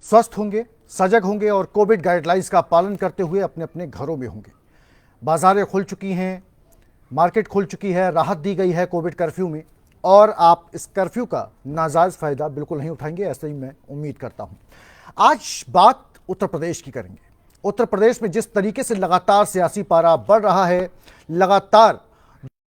स्वस्थ होंगे, सजग होंगे और कोविड गाइडलाइंस का पालन करते हुए अपने अपने घरों में होंगे। बाजारें खुल चुकी हैं, मार्केट खुल चुकी है, राहत दी गई है कोविड कर्फ्यू में और आप इस कर्फ्यू का नाजायज़ फ़ायदा बिल्कुल नहीं उठाएंगे, ऐसे ही मैं उम्मीद करता हूं। आज बात उत्तर प्रदेश की करेंगे। उत्तर प्रदेश में जिस तरीके से लगातार सियासी पारा बढ़ रहा है, लगातार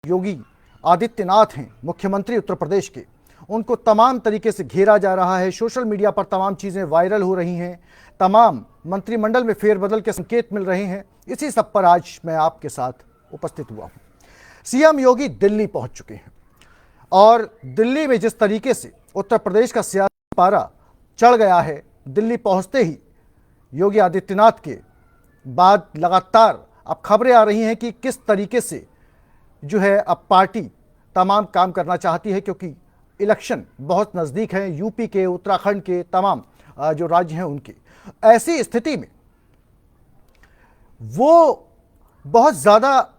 योगी आदित्यनाथ हैं मुख्यमंत्री उत्तर प्रदेश के, उनको तमाम तरीके से घेरा जा रहा है। सोशल मीडिया पर तमाम चीज़ें वायरल हो रही हैं, तमाम मंत्रिमंडल में फेरबदल के संकेत मिल रहे हैं। इसी सब पर आज मैं आपके साथ उपस्थित हुआ हूं। सीएम योगी दिल्ली पहुंच चुके हैं और दिल्ली में जिस तरीके से उत्तर प्रदेश का सियासी पारा चढ़ गया है, दिल्ली पहुंचते ही योगी आदित्यनाथ के बाद लगातार अब खबरें आ रही हैं कि किस तरीके से जो है अब पार्टी तमाम काम करना चाहती है, क्योंकि इलेक्शन बहुत नज़दीक है, यूपी के, उत्तराखंड के, तमाम जो राज्य हैं उनके। ऐसी स्थिति में वो बहुत ज़्यादा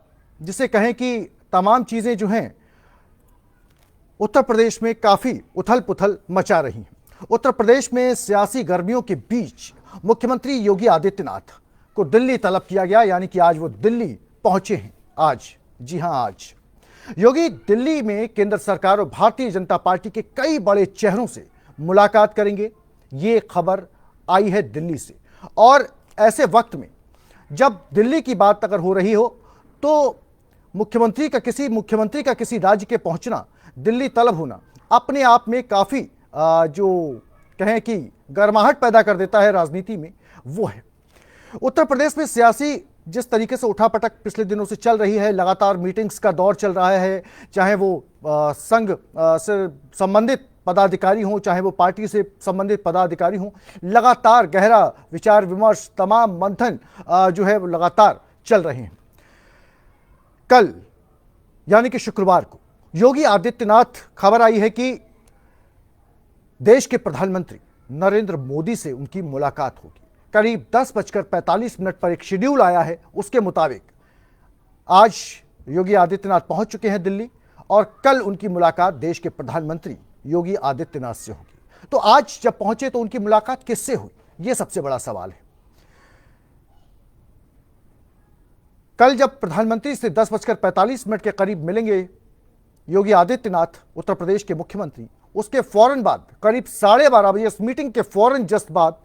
जिसे कहें कि तमाम चीज़ें जो हैं उत्तर प्रदेश में काफ़ी उथल पुथल मचा रही हैं। उत्तर प्रदेश में सियासी गर्मियों के बीच मुख्यमंत्री योगी आदित्यनाथ को दिल्ली तलब किया गया, यानी कि आज वो दिल्ली पहुंचे हैं। आज, जी हां, आज योगी दिल्ली में केंद्र सरकार और भारतीय जनता पार्टी के कई बड़े चेहरों से मुलाकात करेंगे। ये खबर आई है दिल्ली से। और ऐसे वक्त में जब दिल्ली की बात अगर हो रही हो तो मुख्यमंत्री का किसी राज्य के पहुंचना, दिल्ली तलब होना अपने आप में काफ़ी जो कहें कि गर्माहट पैदा कर देता है राजनीति में, वो है। उत्तर प्रदेश में सियासी जिस तरीके से उठापटक पिछले दिनों से चल रही है, लगातार मीटिंग्स का दौर चल रहा है, चाहे वो संघ से संबंधित पदाधिकारी हों, चाहे वो पार्टी से संबंधित पदाधिकारी हों, लगातार गहरा विचार विमर्श, तमाम मंथन जो है वो लगातार चल रहे हैं। कल यानी कि शुक्रवार को योगी आदित्यनाथ, खबर आई है कि देश के प्रधानमंत्री नरेंद्र मोदी से उनकी मुलाकात होगी। करीब 10:45 पर एक शेड्यूल आया है, उसके मुताबिक आज योगी आदित्यनाथ पहुंच चुके हैं दिल्ली और कल उनकी मुलाकात देश के प्रधानमंत्री योगी आदित्यनाथ से होगी। तो आज जब पहुंचे तो उनकी मुलाकात किससे हुई, यह सबसे बड़ा सवाल है। कल जब प्रधानमंत्री से 10:45 के करीब मिलेंगे योगी आदित्यनाथ, उत्तर प्रदेश के मुख्यमंत्री, उसके फौरन बाद करीब 12:30 बजे इस मीटिंग के फौरन जस्ट बाद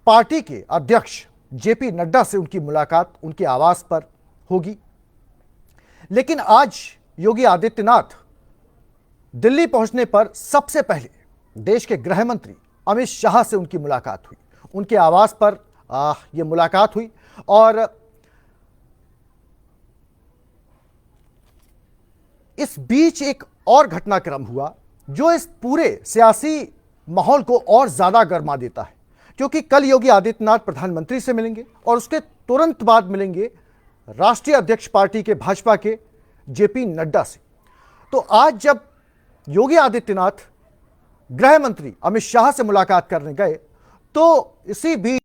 पार्टी के अध्यक्ष जेपी नड्डा से उनकी मुलाकात उनके आवास पर होगी। लेकिन आज योगी आदित्यनाथ दिल्ली पहुंचने पर सबसे पहले देश के गृह मंत्री अमित शाह से उनकी मुलाकात हुई। उनके आवास पर यह मुलाकात हुई और इस बीच एक और घटनाक्रम हुआ जो इस पूरे सियासी माहौल को और ज्यादा गर्मा देता है, क्योंकि कल योगी आदित्यनाथ प्रधानमंत्री से मिलेंगे और उसके तुरंत बाद मिलेंगे राष्ट्रीय अध्यक्ष पार्टी के भाजपा के जेपी नड्डा से। तो आज जब योगी आदित्यनाथ गृह मंत्री अमित शाह से मुलाकात करने गए तो इसी बीच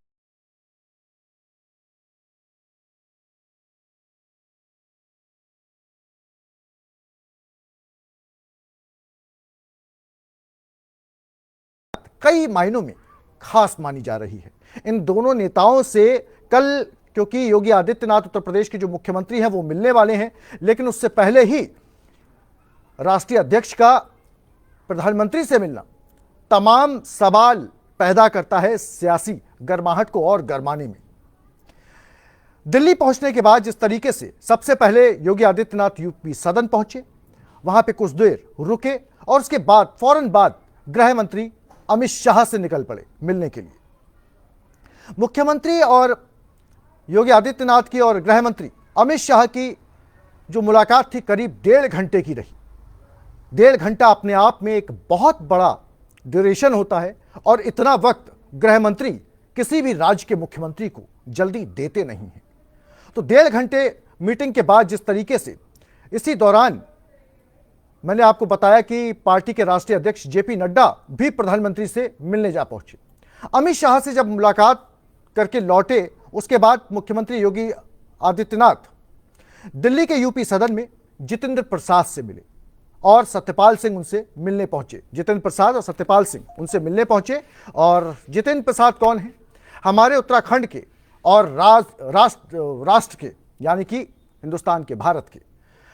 कई मायनों में खास मानी जा रही है। इन दोनों नेताओं से कल, क्योंकि योगी आदित्यनाथ उत्तर प्रदेश के जो मुख्यमंत्री हैं वो मिलने वाले हैं, लेकिन उससे पहले ही राष्ट्रीय अध्यक्ष का प्रधानमंत्री से मिलना तमाम सवाल पैदा करता है सियासी गर्माहट को और गरमाने में। दिल्ली पहुंचने के बाद जिस तरीके से सबसे पहले योगी आदित्यनाथ यूपी सदन पहुंचे, वहां पे कुछ देर रुके और उसके बाद फौरन बाद गृह मंत्री अमित शाह से निकल पड़े मिलने के लिए। मुख्यमंत्री और योगी आदित्यनाथ की और गृह मंत्री अमित शाह की जो मुलाकात थी करीब 1.5 घंटे की रही। 1.5 घंटा अपने आप में एक बहुत बड़ा ड्यूरेशन होता है और इतना वक्त गृह मंत्री किसी भी राज्य के मुख्यमंत्री को जल्दी देते नहीं हैं। तो 1.5 घंटे मीटिंग के बाद जिस तरीके से इसी दौरान मैंने आपको बताया कि पार्टी के राष्ट्रीय अध्यक्ष जेपी नड्डा भी प्रधानमंत्री से मिलने जा पहुंचे। अमित शाह से जब मुलाकात करके लौटे उसके बाद मुख्यमंत्री योगी आदित्यनाथ दिल्ली के यूपी सदन में जितेंद्र प्रसाद से मिले और सत्यपाल सिंह उनसे मिलने पहुंचे। जितेंद्र प्रसाद और सत्यपाल सिंह उनसे मिलने पहुंचे। और जितेंद्र प्रसाद कौन है? हमारे उत्तराखंड के और राष्ट्र के, यानी कि हिंदुस्तान के, भारत के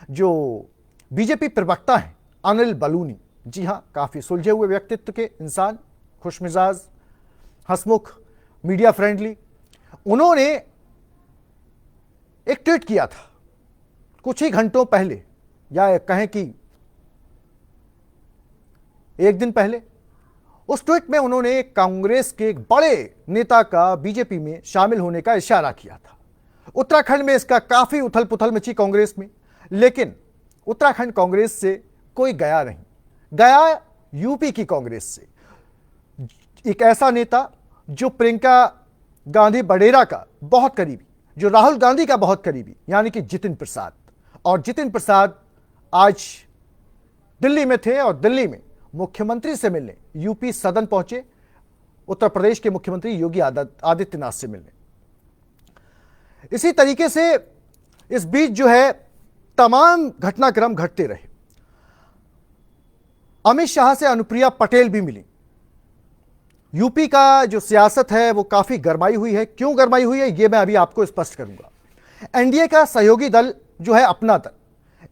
जो बीजेपी प्रवक्ता हैं अनिल बलूनी। जी हाँ, काफ़ी सुलझे हुए व्यक्तित्व के इंसान, खुशमिजाज, हंसमुख, मीडिया फ्रेंडली। उन्होंने एक ट्वीट किया था कुछ ही घंटों पहले, या कहें कि एक दिन पहले। उस ट्वीट में उन्होंने कांग्रेस के एक बड़े नेता का बीजेपी में शामिल होने का इशारा किया था। उत्तराखंड में इसका काफी उथल पुथल मची कांग्रेस में, लेकिन उत्तराखंड कांग्रेस से कोई गया नहीं, गया यूपी की कांग्रेस से एक ऐसा नेता जो प्रियंका गांधी बडेरा का बहुत करीबी, जो राहुल गांधी का बहुत करीबी, यानी कि जितेंद्र प्रसाद। और जितेंद्र प्रसाद आज दिल्ली में थे और दिल्ली में मुख्यमंत्री से मिलने यूपी सदन पहुंचे, उत्तर प्रदेश के मुख्यमंत्री योगी आदित्यनाथ से मिलने। इसी तरीके से इस बीच जो है तमाम घटनाक्रम घटते रहे। अमित शाह से अनुप्रिया पटेल भी मिली। यूपी का जो सियासत है वो काफी गरमाई हुई है। क्यों गरमाई हुई है ये मैं अभी आपको स्पष्ट करूंगा। एनडीए का सहयोगी दल जो है अपना दल,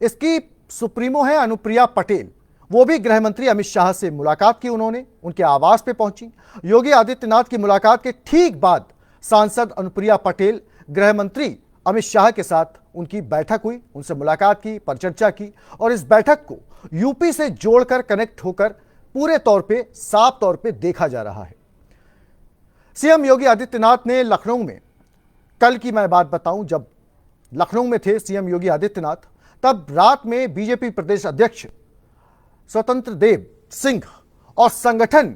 इसकी सुप्रीमो है अनुप्रिया पटेल। वो भी गृह मंत्री अमित शाह से मुलाकात की, उन्होंने उनके आवास पे पहुंची। योगी आदित्यनाथ की मुलाकात के ठीक बाद सांसद अनुप्रिया पटेल गृह मंत्री अमित शाह के साथ उनकी बैठक हुई, उनसे मुलाकात की, परिचर्चा की। और इस बैठक को यूपी से जोड़कर कनेक्ट होकर पूरे तौर पे, साफ तौर पे देखा जा रहा है। सीएम योगी आदित्यनाथ ने लखनऊ में, कल की मैं बात बताऊं, जब लखनऊ में थे सीएम योगी आदित्यनाथ, तब रात में बीजेपी प्रदेश अध्यक्ष स्वतंत्र देव सिंह और संगठन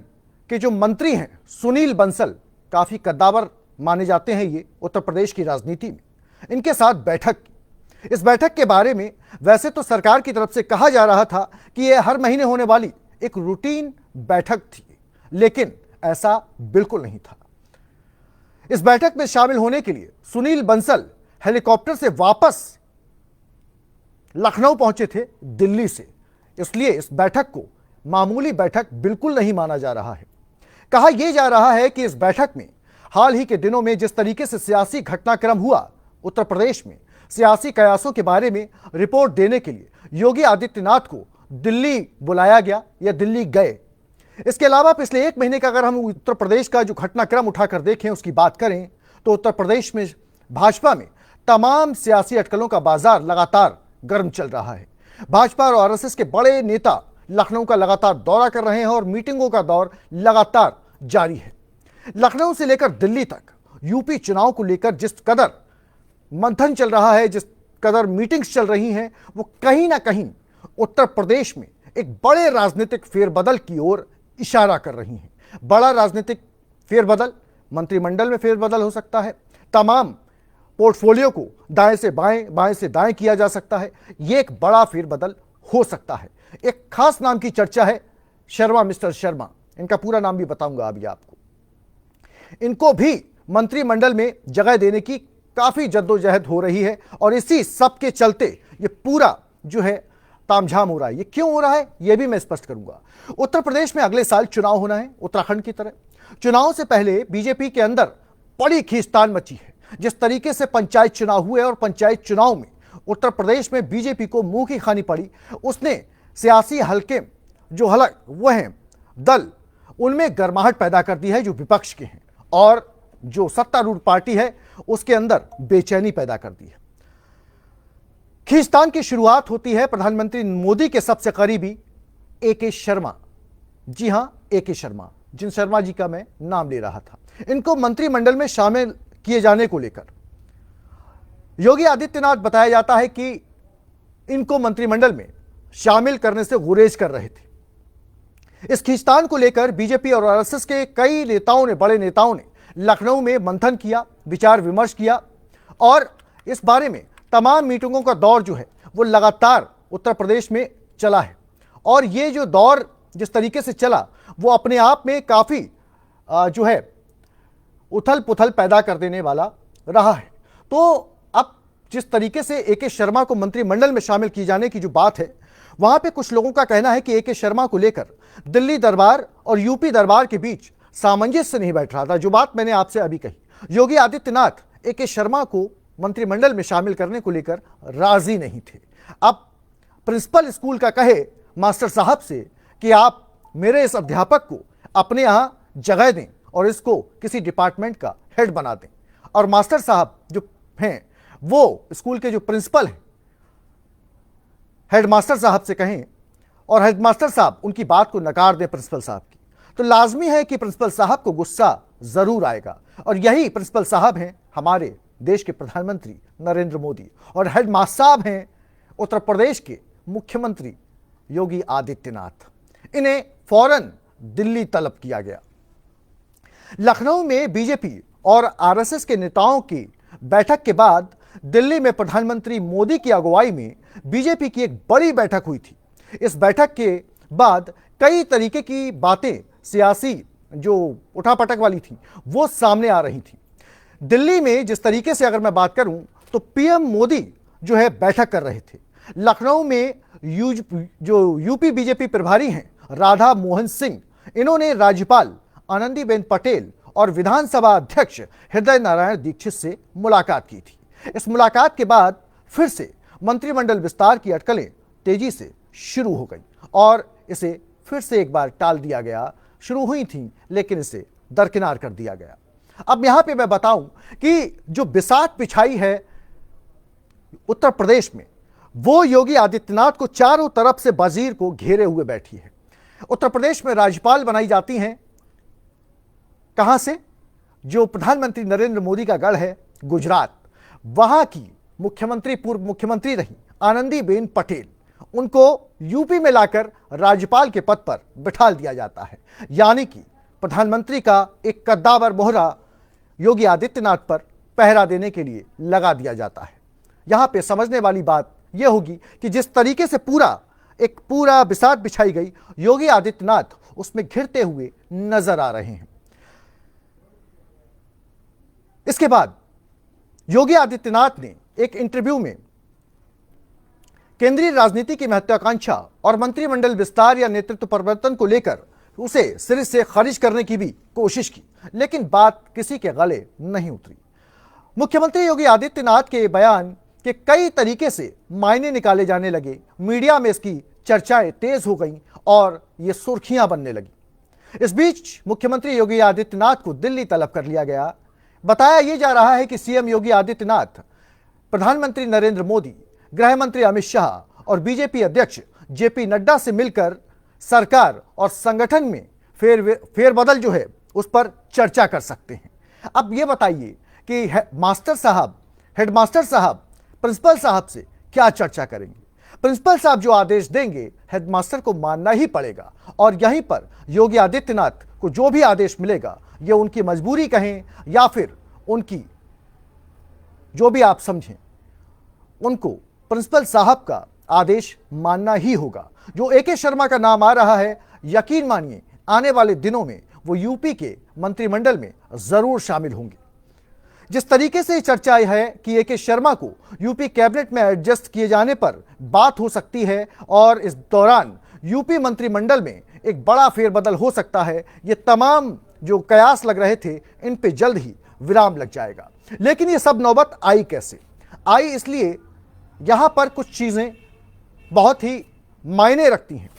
के जो मंत्री हैं सुनील बंसल, काफी कद्दावर माने जाते हैं ये उत्तर प्रदेश की राजनीति में, इनके साथ बैठक की। इस बैठक के बारे में वैसे तो सरकार की तरफ से कहा जा रहा था कि यह हर महीने होने वाली एक रूटीन बैठक थी, लेकिन ऐसा बिल्कुल नहीं था। इस बैठक में शामिल होने के लिए सुनील बंसल हेलीकॉप्टर से वापस लखनऊ पहुंचे थे दिल्ली से, इसलिए इस बैठक को मामूली बैठक बिल्कुल नहीं माना जा रहा है। कहा यह जा रहा है कि इस बैठक में हाल ही के दिनों में जिस तरीके से सियासी घटनाक्रम हुआ उत्तर प्रदेश में, सियासी कयासों के बारे में रिपोर्ट देने के लिए योगी आदित्यनाथ को दिल्ली बुलाया गया या दिल्ली गए। इसके अलावा पिछले एक महीने का अगर हम उत्तर प्रदेश का जो घटनाक्रम उठाकर देखें, उसकी बात करें, तो उत्तर प्रदेश में भाजपा में तमाम सियासी अटकलों का बाजार लगातार गर्म चल रहा है। भाजपा और आरएसएस के बड़े नेता लखनऊ का लगातार दौरा कर रहे हैं और मीटिंगों का दौर लगातार जारी है। लखनऊ से लेकर दिल्ली तक यूपी चुनाव को लेकर जिस कदर मंथन चल रहा है, जिस कदर मीटिंग्स चल रही हैं, वो कहीं ना कहीं उत्तर प्रदेश में एक बड़े राजनीतिक फेरबदल की ओर इशारा कर रही हैं। बड़ा राजनीतिक फेरबदल, मंत्रिमंडल में फेरबदल हो सकता है, तमाम पोर्टफोलियो को दाएं से बाएं, बाएं से दाएं किया जा सकता है। यह एक बड़ा फेरबदल हो सकता है। एक खास नाम की चर्चा है, शर्मा, मिस्टर शर्मा, इनका पूरा नाम भी बताऊंगा अभी आपको। इनको भी मंत्रिमंडल में जगह देने की काफी जद्दोजहद हो रही है और इसी सब के चलते ये पूरा जो है तामझाम हो रहा है। ये क्यों हो रहा है ये भी मैं स्पष्ट करूंगा। उत्तर प्रदेश में अगले साल चुनाव होना है, उत्तराखंड की तरह। चुनाव से पहले बीजेपी के अंदर बड़ी खींचतान मची है। जिस तरीके से पंचायत चुनाव हुए और पंचायत चुनाव में उत्तर प्रदेश में बीजेपी को मुंह की खानी पड़ी, उसने सियासी हलके जो हलक वो हैं दल, उनमें गर्माहट पैदा कर दी है जो विपक्ष के हैं, और जो सत्तारूढ़ पार्टी है उसके अंदर बेचैनी पैदा कर दी है। खींचतान की शुरुआत होती है प्रधानमंत्री मोदी के सबसे करीबी ए.के. शर्मा। जी हां, ए.के. शर्मा, जिन शर्मा जी का मैं नाम ले रहा था, इनको मंत्रिमंडल में शामिल किए जाने को लेकर योगी आदित्यनाथ बताया जाता है कि इनको मंत्रिमंडल में शामिल करने से गुरेज कर रहे थे। इस खींचतान को लेकर बीजेपी और आरएसएस के कई नेताओं ने, बड़े नेताओं ने लखनऊ में मंथन किया, विचार विमर्श किया और इस बारे में तमाम मीटिंगों का दौर जो है वो लगातार उत्तर प्रदेश में चला है। और ये जो दौर जिस तरीके से चला वो अपने आप में काफी जो है उथल पुथल पैदा कर देने वाला रहा है। तो अब जिस तरीके से ए.के. शर्मा को मंत्रिमंडल में शामिल किए जाने की जो बात है वहां पे कुछ लोगों का कहना है कि ए.के. शर्मा को लेकर दिल्ली दरबार और यूपी दरबार के बीच सामंजस्य नहीं बैठ रहा था। जो बात मैंने आपसे अभी कही, योगी आदित्यनाथ ए.के. शर्मा को मंत्रिमंडल में शामिल करने को लेकर राजी नहीं थे। अब प्रिंसिपल स्कूल का कहे मास्टर साहब से कि आप मेरे इस अध्यापक को अपने यहां जगह दें और इसको किसी डिपार्टमेंट का हेड बना दें, और मास्टर साहब जो हैं वो स्कूल के जो प्रिंसिपल हैं हेडमास्टर साहब से कहें और हेडमास्टर साहब उनकी बात को नकार दें प्रिंसिपल साहब की, तो लाजमी है कि प्रिंसिपल साहब को गुस्सा जरूर आएगा। और यही प्रिंसिपल साहब हैं हमारे देश के प्रधानमंत्री नरेंद्र मोदी, और हेडमास्टर साहब हैं उत्तर प्रदेश के मुख्यमंत्री योगी आदित्यनाथ। इन्हें फौरन दिल्ली तलब किया गया। लखनऊ में बीजेपी और आरएसएस के नेताओं की बैठक के बाद दिल्ली में प्रधानमंत्री मोदी की अगुवाई में बीजेपी की एक बड़ी बैठक हुई थी। इस बैठक के बाद कई तरीके की बातें सियासी जो उठापटक वाली थी वो सामने आ रही थी। दिल्ली में जिस तरीके से अगर मैं बात करूं तो पीएम मोदी जो है बैठक कर रहे थे। लखनऊ में जो यूपी बीजेपी प्रभारी हैं राधा मोहन सिंह, इन्होंने राज्यपाल आनंदीबेन पटेल और विधानसभा अध्यक्ष हृदय नारायण दीक्षित से मुलाकात की थी। इस मुलाकात के बाद फिर से मंत्रिमंडल विस्तार की अटकलें तेजी से शुरू हो गई और इसे फिर से एक बार टाल दिया गया। शुरू हुई थी लेकिन इसे दरकिनार कर दिया गया। अब यहां पे मैं बताऊं कि जो बिसात बिछाई है उत्तर प्रदेश में, वो योगी आदित्यनाथ को चारों तरफ से वजीर को घेरे हुए बैठी है। उत्तर प्रदेश में राज्यपाल बनाई जाती हैं कहां से? जो प्रधानमंत्री नरेंद्र मोदी का गढ़ है गुजरात, वहां की मुख्यमंत्री, पूर्व मुख्यमंत्री रही आनंदीबेन पटेल, उनको यूपी में लाकर राज्यपाल के पद पर बिठा दिया जाता है। यानी कि प्रधानमंत्री का एक कद्दावर मोहरा योगी आदित्यनाथ पर पहरा देने के लिए लगा दिया जाता है। यहां पे समझने वाली बात यह होगी कि जिस तरीके से पूरा बिसात बिछाई गई, योगी आदित्यनाथ उसमें घिरते हुए नजर आ रहे हैं। इसके बाद योगी आदित्यनाथ ने एक इंटरव्यू में केंद्रीय राजनीति की महत्वाकांक्षा और मंत्रिमंडल विस्तार या नेतृत्व परिवर्तन को लेकर उसे सिरे से खारिज करने की भी कोशिश की, लेकिन बात किसी के गले नहीं उतरी। मुख्यमंत्री योगी आदित्यनाथ के बयान के कई तरीके से मायने निकाले जाने लगे। मीडिया में इसकी चर्चाएं तेज हो गईं और ये सुर्खियां बनने लगी। इस बीच मुख्यमंत्री योगी आदित्यनाथ को दिल्ली तलब कर लिया गया। बताया यह जा रहा है कि सीएम योगी आदित्यनाथ प्रधानमंत्री नरेंद्र मोदी, गृह मंत्री अमित शाह और बीजेपी अध्यक्ष जेपी नड्डा से मिलकर सरकार और संगठन में फेरबदल जो है उस पर चर्चा कर सकते हैं। अब यह बताइए कि हेडमास्टर साहब प्रिंसिपल साहब से क्या चर्चा करेंगे? प्रिंसिपल साहब जो आदेश देंगे हेडमास्टर को मानना ही पड़ेगा, और यहीं पर योगी आदित्यनाथ को जो भी आदेश मिलेगा ये उनकी मजबूरी कहें या फिर उनकी जो भी आप समझें, उनको प्रिंसिपल साहब का आदेश मानना ही होगा। जो ए.के. शर्मा का नाम आ रहा है, यकीन मानिए आने वाले दिनों में वो यूपी के मंत्रिमंडल में जरूर शामिल होंगे। जिस तरीके से चर्चा है कि ए.के. शर्मा को यूपी कैबिनेट में एडजस्ट किए जाने पर बात हो सकती है और इस दौरान यूपी मंत्रिमंडल में एक बड़ा फेरबदल हो सकता है। ये तमाम जो कयास लग रहे थे इन पे जल्द ही विराम लग जाएगा। लेकिन ये सब नौबत आई कैसे? आई इसलिए यहां पर कुछ चीजें बहुत ही मायने रखती हैं।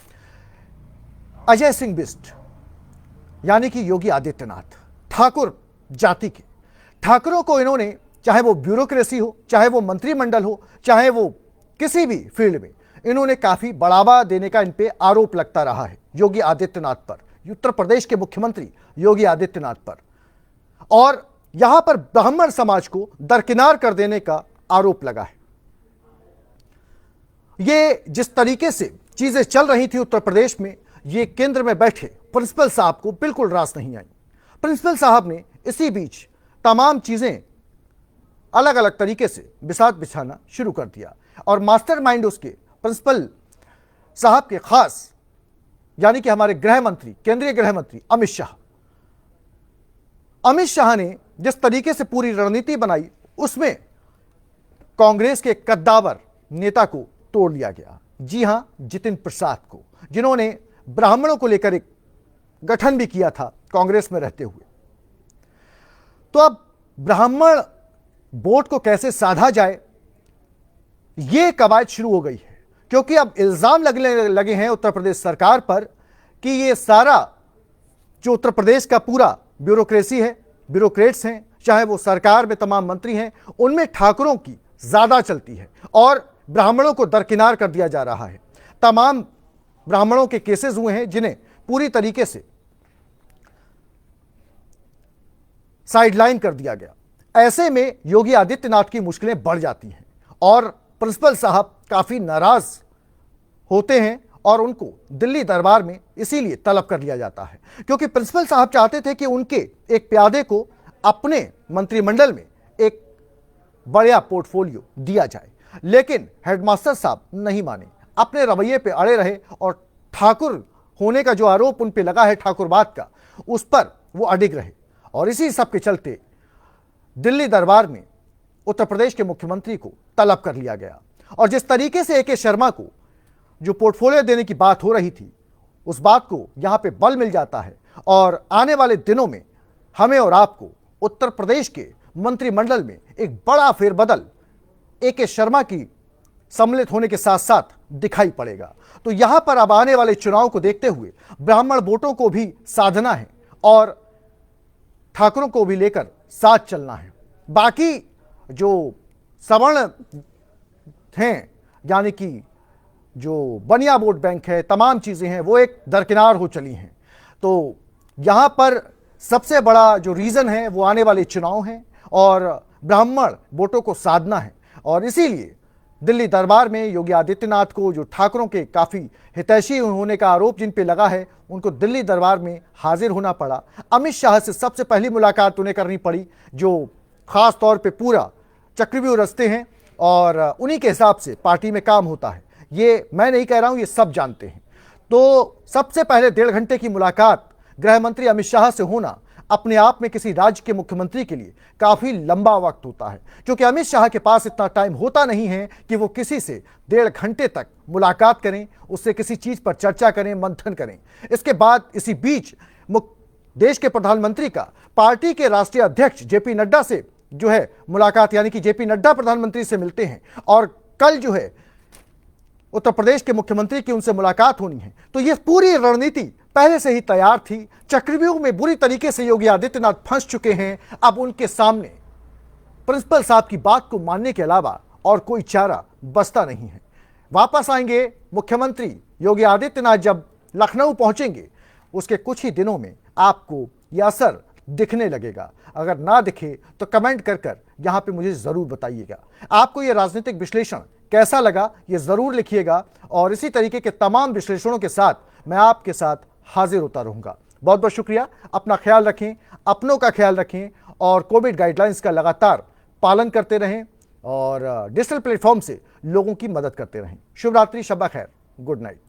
अजय सिंह बिष्ट यानी कि योगी आदित्यनाथ ठाकुर जाति के, ठाकुरों को इन्होंने, चाहे वो ब्यूरोक्रेसी हो, चाहे वो मंत्रिमंडल हो, चाहे वो किसी भी फील्ड में, इन्होंने काफी बढ़ावा देने का इन पे आरोप लगता रहा है योगी आदित्यनाथ पर, उत्तर प्रदेश के मुख्यमंत्री योगी आदित्यनाथ पर। और यहां पर ब्राह्मण समाज को दरकिनार कर देने का आरोप लगा है। ये जिस तरीके से चीजें चल रही थी उत्तर प्रदेश में, ये केंद्र में बैठे प्रिंसिपल साहब को बिल्कुल रास नहीं आई। प्रिंसिपल साहब ने इसी बीच तमाम चीजें अलग अलग तरीके से बिसात बिछाना शुरू कर दिया और मास्टरमाइंड उसके प्रिंसिपल साहब के खास यानी कि हमारे गृह मंत्री, केंद्रीय गृह मंत्री अमित शाह ने जिस तरीके से पूरी रणनीति बनाई, उसमें कांग्रेस के कद्दावर नेता को तोड़ लिया गया। जी हां, जितिन प्रसाद को, जिन्होंने ब्राह्मणों को लेकर एक गठन भी किया था कांग्रेस में रहते हुए। तो अब ब्राह्मण वोट को कैसे साधा जाए, यह कवायद शुरू हो गई है, क्योंकि अब इल्जाम लगने लगे हैं उत्तर प्रदेश सरकार पर कि यह सारा जो उत्तर प्रदेश का पूरा ब्यूरोक्रेसी है, ब्यूरोक्रेट्स हैं, चाहे वो सरकार में तमाम मंत्री हैं, उनमें ठाकुरों की ज्यादा चलती है और ब्राह्मणों को दरकिनार कर दिया जा रहा है। तमाम ब्राह्मणों के केसेस हुए हैं जिन्हें पूरी तरीके से साइडलाइन कर दिया गया। ऐसे में योगी आदित्यनाथ की मुश्किलें बढ़ जाती हैं और प्रिंसिपल साहब काफी नाराज होते हैं और उनको दिल्ली दरबार में इसीलिए तलब कर लिया जाता है, क्योंकि प्रिंसिपल साहब चाहते थे कि उनके एक प्यादे को अपने मंत्रिमंडल में एक बड़ा पोर्टफोलियो दिया जाए, लेकिन हेडमास्टर साहब नहीं माने, अपने रवैये पे अड़े रहे और ठाकुर होने का जो आरोप उन पे लगा है ठाकुरवाद का, उस पर वो अडिग रहे। और इसी सब के चलते दिल्ली दरबार में उत्तर प्रदेश के मुख्यमंत्री को तलब कर लिया गया और जिस तरीके से ए.के. शर्मा को जो पोर्टफोलियो देने की बात हो रही थी, उस बात को यहां पे बल मिल जाता है और आने वाले दिनों में हमें और आपको उत्तर प्रदेश के मंत्रिमंडल में एक बड़ा फेरबदल ए.के. शर्मा की सम्मिलित होने के साथ साथ दिखाई पड़ेगा। तो यहां पर अब आने वाले चुनाव को देखते हुए ब्राह्मण वोटों को भी साधना है और ठाकुरों को भी लेकर साथ चलना है। बाकी जो सवर्ण हैं, यानी कि जो बनिया वोट बैंक है, तमाम चीजें हैं, वो एक दरकिनार हो चली हैं। तो यहां पर सबसे बड़ा जो रीजन है वो आने वाले चुनाव हैं और ब्राह्मण वोटों को साधना है और इसीलिए दिल्ली दरबार में योगी आदित्यनाथ को जो ठाकुरों के काफी हितैषी होने का आरोप जिन पे लगा है, उनको दिल्ली दरबार में हाजिर होना पड़ा। अमित शाह से सबसे पहली मुलाकात उन्हें करनी पड़ी, जो खास तौर पे पूरा चक्रव्यूह रचते हैं और उन्हीं के हिसाब से पार्टी में काम होता है। ये मैं नहीं कह रहा हूं, ये सब जानते हैं। तो सबसे पहले 1.5 घंटे की मुलाकात गृह मंत्री अमित शाह से होना अपने आप में किसी राज्य के मुख्यमंत्री के लिए काफी लंबा वक्त होता है, क्योंकि अमित शाह के पास इतना टाइम होता नहीं है कि वो किसी से 1.5 घंटे तक मुलाकात करें, उससे किसी चीज पर चर्चा करें, मंथन करें। इसके बाद इसी बीच देश के प्रधानमंत्री का पार्टी के राष्ट्रीय अध्यक्ष जेपी नड्डा से जो है मुलाकात, यानी कि जेपी नड्डा प्रधानमंत्री से मिलते हैं और कल जो है उत्तर प्रदेश के मुख्यमंत्री की उनसे मुलाकात होनी है। तो यह पूरी रणनीति पहले से ही तैयार थी। चक्रव्यूह में बुरी तरीके से योगी आदित्यनाथ फंस चुके हैं। अब उनके सामने प्रिंसिपल साहब की बात को मानने के अलावा और कोई चारा बचता नहीं है। वापस आएंगे मुख्यमंत्री योगी आदित्यनाथ, जब लखनऊ पहुंचेंगे उसके कुछ ही दिनों में आपको यह असर दिखने लगेगा। अगर ना दिखे तो कमेंट कर यहां पे मुझे जरूर बताइएगा। आपको यह राजनीतिक विश्लेषण कैसा लगा, यह जरूर लिखिएगा और इसी तरीके के तमाम विश्लेषणों के साथ मैं आपके साथ हाजिर होता रहूंगा। बहुत बहुत शुक्रिया। अपना ख्याल रखें, अपनों का ख्याल रखें और कोविड गाइडलाइंस का लगातार पालन करते रहें और डिजिटल प्लेटफॉर्म से लोगों की मदद करते रहें। शुभ रात्रि, शब्बा खैर, गुड नाइट।